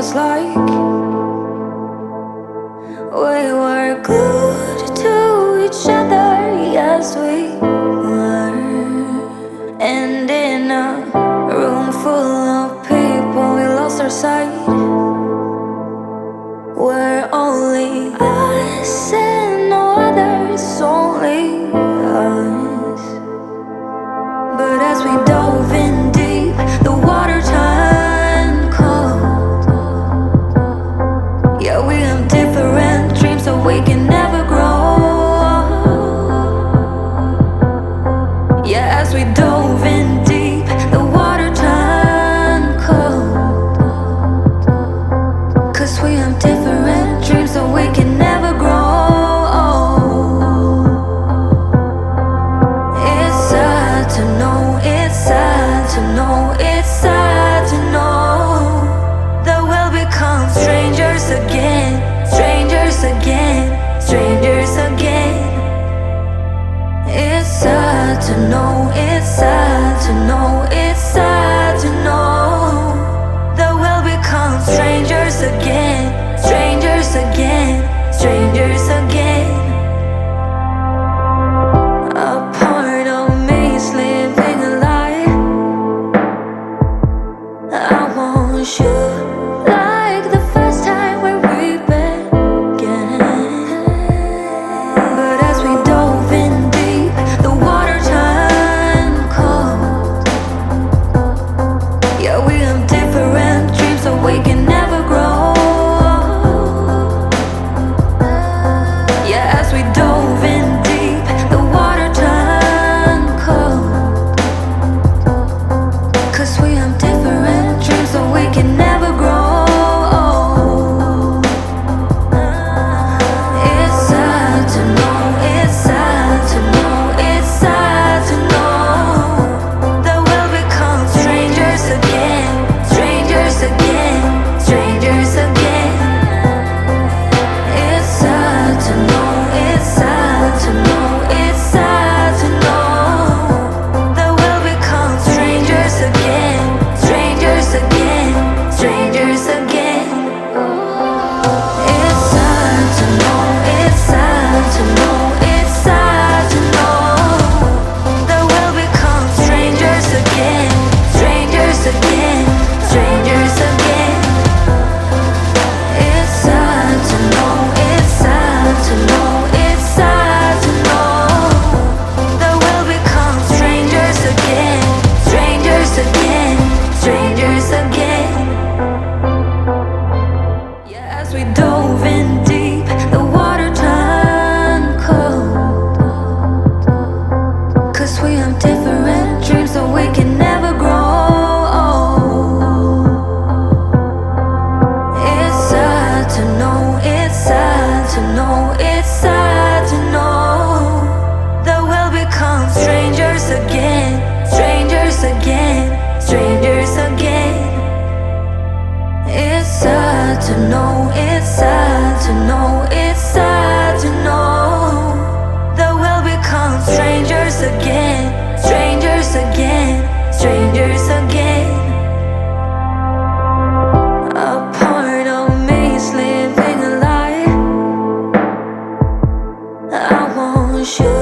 was like. We were glued to each other, yes we were. And in a room full of people, we lost our sight. We're only us and no others, only us. But as we dove in deep, the water turned cold. Yeah, we have different dreams, so we can never grow. Yeah, as we dove in deep, the water turned cold. 'Cause we have different dreams, so we can never grow. It's sad to know, it's sad to know, it's sad to know that we'll become strangers again, strangers again, strangers again. It's sad to know, it's sad to know, it's sad to know that we'll become strangers again, strangers again, strangers again. A part of me is living a lie. I want you like the first time when we began. But as we dove in deep, the water turned cold. Yeah, we have different dreams, so we can never grow. Yeah, as we dove in deep, the water turned cold. 'Cause we have different dreams, so we can never grow. It's sad to know, it's sad to know, it's sad to know that we'll become strangers again, strangers again, strangers again. It's sad to know, it's sad to know, it's sad to know that we'll become strangers again, strangers again, strangers again. It's sad to know, it's sad to know, it's sad to know that we'll become strangers again, strangers again, strangers again. It's sad to know, it's sad to know, it's sad to know that we'll become strangers again, strangers again, strangers again. Yeah, as we dove in deep, the water turned cold. 'Cause we have different dreams, so we can never grow. It's sad to know, it's sad to know, it's sad to know that we'll become strangers again, strangers again, strangers again. It's sad to know, it's sad to know, it's sad to know that we'll become strangers again, strangers again, strangers again. A part of me is living a lie. I want you